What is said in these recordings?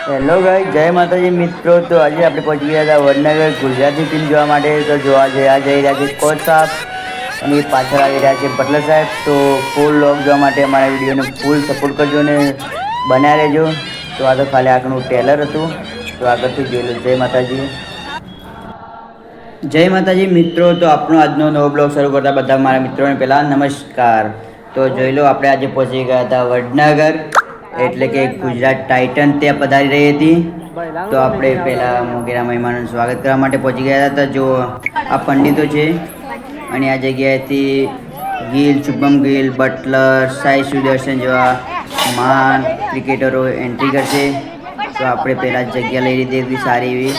Hello guys, જય માતાજી મિત્રો. તો આજે આપણે પહોંચી ગયા હતા વડનગર ગુજરાતી ફિલ્મ જોવા માટે. તો જોવા જઈ રહ્યા છે કોચ સાહેબ અને પાછળ આવી રહ્યા છે બટલર સાહેબ. તો ફૂલ લોગ જોવા માટે અમારા વિડીયોને ફૂલ સપોર્ટ કરજો અને બન્યા રહેજો. તો આ તો ખાલી આગળનું ટેલર હતું, તો આગળથી જોઈ લો. જય માતાજી. જય માતાજી મિત્રો. તો આપણો આજનો નવો બ્લોગ શરૂ કરતા બધા મારા મિત્રોને પહેલાં નમસ્કાર. તો જોઈ લો, આપણે આજે પહોંચી ગયા હતા વડનગર, એટલે કે ગુજરાત ટાઇટન ત્યાં પધારી રહી હતી. તો આપણે પહેલાં મોગેરા મહેમાનોનું સ્વાગત કરવા માટે પહોંચી ગયા હતા. જો આ પંડિતો છે અને આ જગ્યાએથી ગિલ, શુભમ ગિલ, બટલર, સાઈ સુદર્શન જેવા મહાન ક્રિકેટરો એન્ટ્રી કરશે. તો આપણે પહેલાં જગ્યા લઈ લીધી હતી સારી એવી,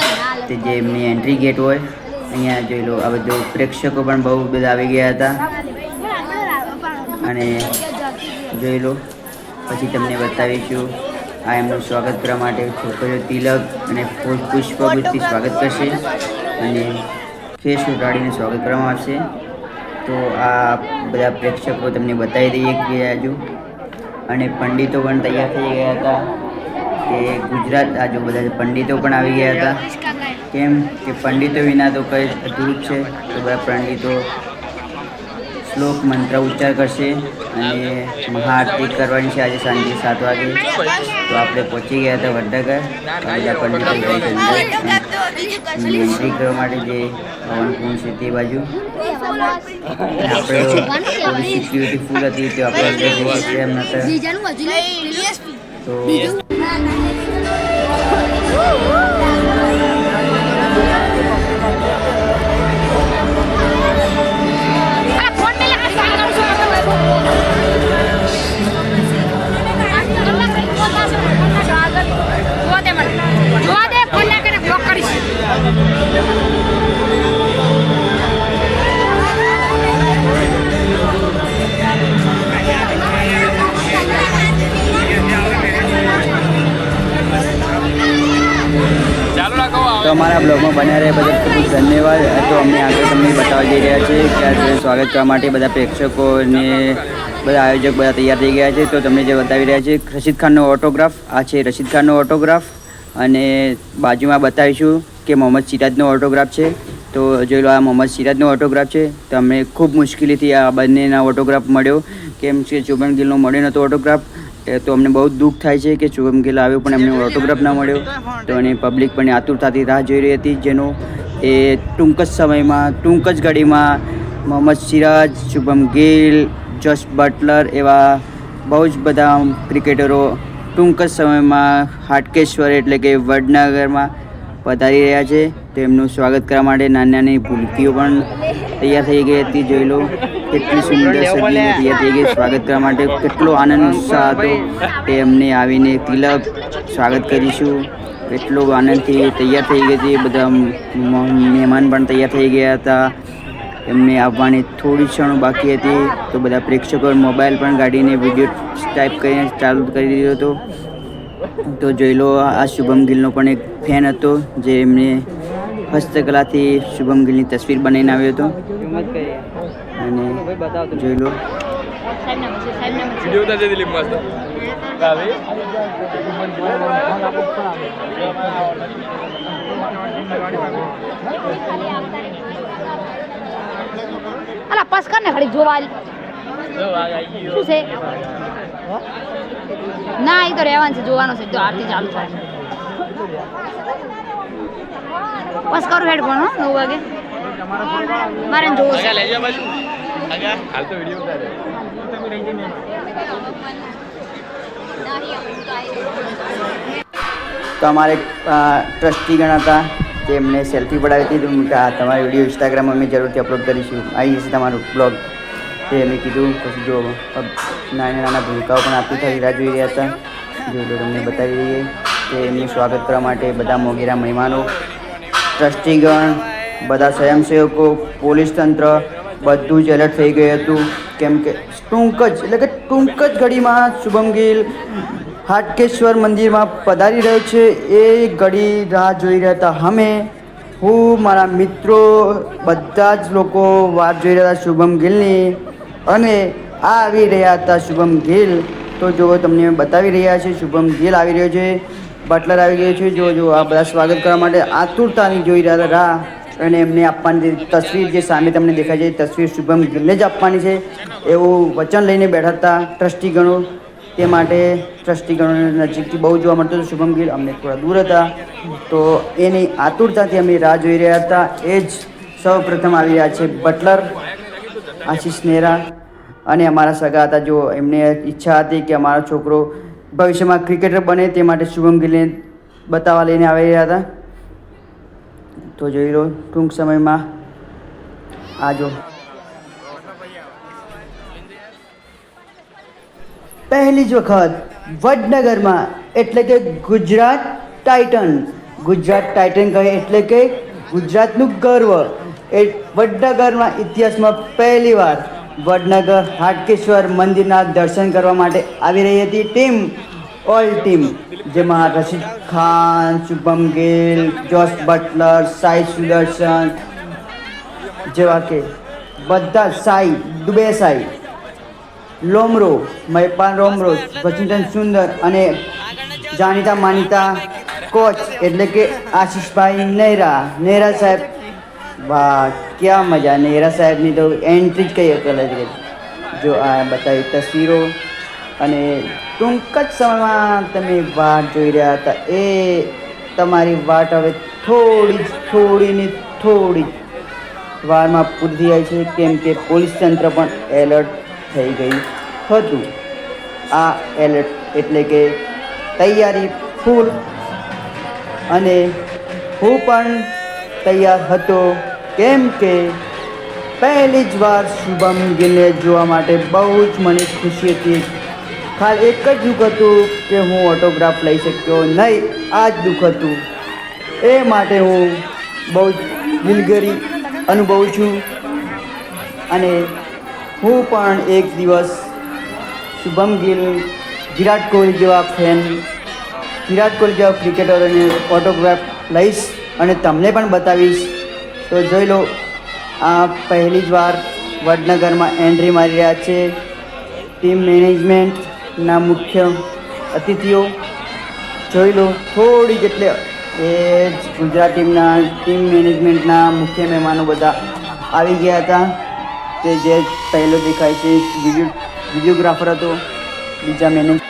તે જે એમની એન્ટ્રી ગેટ હોય. અહીંયા જોઈ લો, આ બધું પ્રેક્ષકો પણ બહુ બધા આવી ગયા હતા. અને જોઈ લો, પછી તમને બતાવીશું આ એમનું સ્વાગત કરવા માટે છોકરીઓ તિલક અને પુષ્પગુચ્છથી સ્વાગત કરશે અને ફેસ ઉડાડીને સ્વાગત કરવામાં આવશે. તો આ બધા પ્રેક્ષકો તમને બતાવી દઈએ કે આજુ અને પંડિતો પણ તૈયાર થઈ ગયા હતા કે ગુજરાત આજુ બધા પંડિતો પણ આવી ગયા હતા. કેમ કે પંડિતો વિના તો કંઈ અધૂરું છે. તો બધા પંડિતો શ્લોક મંત્ર ઉચ્ચાર કરશે અને મહાઆરતી કરવાની છે આજે સાંજે 7 વાગે. તો આપણે પહોંચી ગયા હતા વડનગર. બધા પંડિતો એન્ટ્રી કરવા માટે જે હવનકુંડ છે તે બાજુ. આપણે થોડી સિક્યુરિટી ફૂલ હતી, તો આપણે એમ નતા. તો તો અમારા બ્લોગમાં બન્યા રહે બધા ખૂબ ધન્યવાદ. તો અમને આગળ તમને બતાવવા જઈ રહ્યા છે કે આજે સ્વાગત કરવા માટે બધા પ્રેક્ષકોને બધા આયોજક બધા તૈયાર થઈ ગયા છે. તો તમને જે બતાવી રહ્યા છે રશીદ ખાનનો ઓટોગ્રાફ. આ છે રશીદ ખાનનો ઓટોગ્રાફ અને બાજુમાં બતાવીશું કે મોહમ્મદ સિરાજનો ઓટોગ્રાફ છે. તો જોઈ લો, આ મોહમ્મદ સિરાજનો ઓટોગ્રાફ છે. તો અમને ખૂબ મુશ્કેલીથી આ બંનેના ઓટોગ્રાફ મળ્યો, કેમ કે શુભમ ગિલનો મળ્યો નહોતો ઓટોગ્રાફ. તો અમને બહુ દુઃખ થાય છે કે શુભમ ગિલ આવ્યો પણ એમને ઓટોગ્રાફ ના મળ્યો. તો અને પબ્લિક પણ આતુરતાથી રાહ જોઈ રહી હતી, જેનો એ ટૂંક જ સમયમાં, ટૂંક જ ઘડીમાં મોહમ્મદ સિરાજ, શુભમ ગિલ, જોસ બટલર એવા બહુ જ બધા ક્રિકેટરો ટૂંક જ સમયમાં હાટકેશ્વર એટલે કે વડનગરમાં પધારી રહ્યા છે. તો એમનું સ્વાગત કરવા માટે નાની નાની ભૂલકીઓ પણ તૈયાર થઈ ગઈ હતી. જોઈ લો, કેટલી સુંદર સજીને તૈયાર થઈ ગઈ સ્વાગત કરવા માટે. કેટલો આનંદ ઉત્સાહ હતો કે એમને આવીને તિલક સ્વાગત કરીશું. એટલો આનંદથી તૈયાર થઈ ગઈ હતી. બધા મહેમાન પણ તૈયાર થઈ ગયા હતા. એમને આવવાની થોડી ક્ષણો બાકી હતી. તો બધા પ્રેક્ષકો મોબાઈલ પણ કાઢીને વિડીયો ટાઈપ કરીને ચાલુ કરી દીધો હતો. તો જોઈ લો, આ શુભમ ગિલનો પણ એક ફેન હતો જે એમને હસ્તકલાથી શુભમ ગિલની તસવીર બનાવીને આવ્યો હતો. અને જોઈ લો, અલા પાસ કરને ખડી જોવા શું છે ના, એ તો રહેવાનું છે, જોવાનો છે. તો આરતી ચાલુ થાય પાસ કરું હેડફોન. 9 વાગે મારે જોવો છે. તો અમારે ટ્રસ્ટીગણ હતા તેમને સેલ્ફી પડાવી હતી. કે આ તમારી વિડીયો ઇન્સ્ટાગ્રામમાં અમે જરૂરથી અપલોડ કરીશું, આવી જશે તમારું બ્લોગ. તે અમે કીધું. પછી જો નાના નાના ભૂલકાઓ પણ આપતી થઈ રાહ જોઈ રહ્યા હતા. જોઈ લો, તમને બતાવી દઈએ કે એમનું સ્વાગત કરવા માટે બધા મોગેરા મહેમાનો, ટ્રસ્ટીગણ, બધા સ્વયંસેવકો, પોલીસ તંત્ર બધું જ એલર્ટ થઈ ગયું હતું. કેમ કે ટૂંક જ ઘડીમાં શુભમ ગિલ હાટકેશ્વર મંદિરમાં પધારી રહ્યો છે. એ ઘડી રાહ જોઈ રહ્યા હતા અમે, હું, મારા મિત્રો, બધા જ લોકો વાત જોઈ રહ્યા હતા શુભમ ગિલની. અને આ આવી રહ્યા હતા શુભમ ગિલ. તો જો તમને બતાવી રહ્યા છે શુભમ ગિલ આવી રહ્યો છે. બટલર આવી ગયો છે. જો આ બધા સ્વાગત કરવા માટે આતુરતાની જોઈ રહ્યા હતા રાહ, અને એમને આપવાની તસવીર જે સામે તમને દેખાય છે એ તસવીર શુભમ ગિલને જ આપવાની છે એવું વચન લઈને બેઠા હતા ટ્રસ્ટીગણો. તે માટે ટ્રસ્ટીગણોને નજીકથી બહુ જોવા મળતું હતું શુભમ ગિલ, અમને થોડા દૂર હતા, તો એની આતુરતાથી અમે રાહ જોઈ રહ્યા હતા. એ જ સૌ પ્રથમ આવી રહ્યા છે બટલર આશીષ નેહરા, અને અમારા સગા હતા. જો એમને ઈચ્છા હતી કે અમારો છોકરો ભવિષ્યમાં ક્રિકેટર બને, તે માટે શુભમ ગિલને બતાવવા લઈને આવી રહ્યા હતા. તો જોઈ લો ટૂંક સમયમાં આજો પહેલી જ વખત વડનગરમાં, એટલે કે ગુજરાત ટાઇટન. ગુજરાત ટાઇટન કહે એટલે કે ગુજરાતનું ગર્વ. એ વડનગરના ઇતિહાસમાં પહેલીવાર વડનગર હાટકેશ્વર મંદિરના દર્શન કરવા માટે આવી રહી હતી ટીમ, ઓલ ટીમ, જેમાં રશીદ ખાન, શુભમ ગિલ, જોસ બટલર, સાઈ સુદર્શન જેવા કે બધા, સાઈ દુબે, સાઈ લોમરો, મહેપાન રોમરો, વચિંતન સુંદર અને જાણીતા માનીતા કોચ એટલે કે આશીષભાઈ નેહરા સાહેબ. વાહ, ક્યાં મજા! નેહરા સાહેબની તો એન્ટ્રી જ કંઈ અલગ જ. જો આ બતાવી તસવીરો, અને ટૂંક જ સમયમાં તમે વાટ જોઈ રહ્યા હતા એ તમારી વાટ હવે થોડી વારમાં પૂરી થઈ જાય છે, કેમ કે પોલીસ તંત્ર પણ એલર્ટ થઈ ગયું હતું. આ એલર્ટ એટલે કે તૈયારી ફૂલ, અને હું પણ તૈયાર હતો, કેમ કે પહેલી જ વાર શુભમ ગિલને જોવા માટે બહુ જ મને ખુશી હતી. ખાલી એક જ દુઃખ હતું કે હું ઓટોગ્રાફ લઈ શક્યો નહીં, આ જ દુઃખ હતું. એ માટે હું બહુ જ દિલગીરી અનુભવું છું, અને હું પણ એક દિવસ શુભમ ગિલ, વિરાટ કોહલી જેવા ફેન, વિરાટ કોહલી જેવા ક્રિકેટરોને ઓટોગ્રાફ લઈશ અને તમને પણ બતાવીશ. તો જોઈ લો, આ પહેલી જ વાર વડનગરમાં એન્ટ્રી મારી રહ્યા છે ટીમ મેનેજમેન્ટના મુખ્ય અતિથિઓ. જોઈ લો થોડી એટલે એ જ ગુજરાત ટીમ મેનેજમેન્ટના મુખ્ય મહેમાનો બધા આવી ગયા હતા. તે જે પહેલો દેખાય છે વિડીયોગ્રાફર હતો, બીજા મેનેજ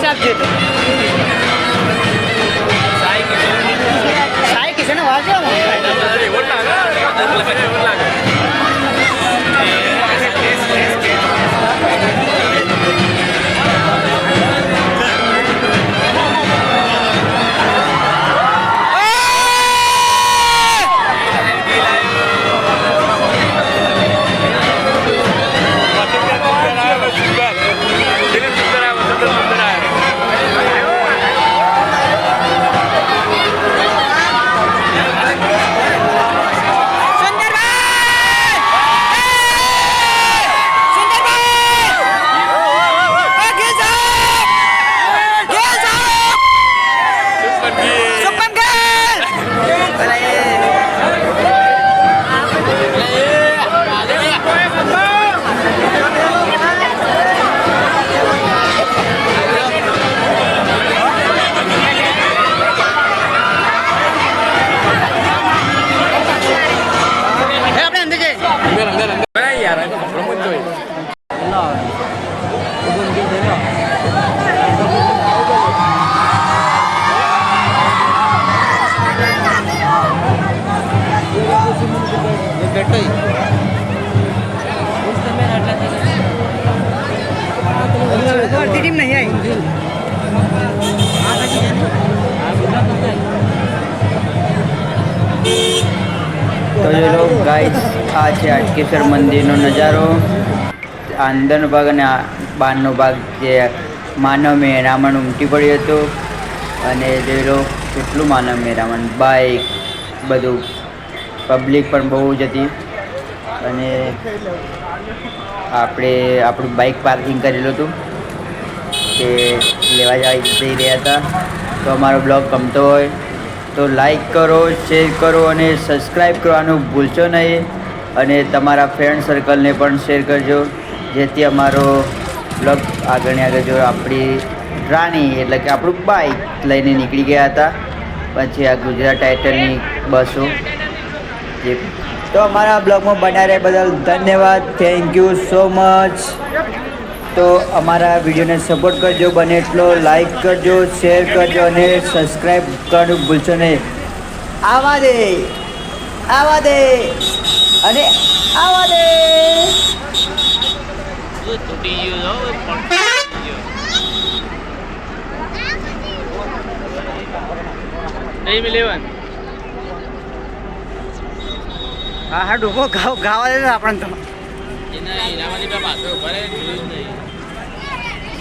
से आप जीते साई किसे ने वाज टीम नहीं आई તો જે લોકો ગાઈસ આ છે હાટકેશ્વર મંદિરનો નજારો. અંદરનો ભાગ અને બહારનો ભાગ જે માનવ મહેરામણ ઉમટી પડ્યું હતું અને જે લોકો કેટલું માનવ મહેરામણ બાઇક બધું પબ્લિક પણ બહુ જ હતી અને આપણે આપણું બાઇક પાર્કિંગ કરેલું હતું કે લેવા જઈ રહ્યા હતા. તો અમારો બ્લોગ ગમતો હોય તો લાઈક કરો, શેર કરો અને સબસ્ક્રાઈબ કરવાનું ભૂલશો નહીં અને તમારા ફ્રેન્ડ સર્કલને પણ શેર કરજો જેથી અમારો બ્લોગ આગળ જો. આપણી રાણી એટલે કે આપણું બાઇક લઈને નીકળી ગયા હતા. પછી આ ગુજરાત ટાઇટનની બસો જે તો અમારા બ્લોગમાં બન્યા રહે બદલ ધન્યવાદ. Thank you so much. તો અમારા વિડીયોને સપોર્ટ કરજો, બને એટલો લાઈક કરજો, શેર કરજો અને સબસ્ક્રાઈબ કરવાનું ભૂલશો નહીં. આવા દે અને આવા દે. હા ડૂબો ગાવા દે આપણને તો. એના હીરામાંથી પાછો ભરે જોયું જ નહીં.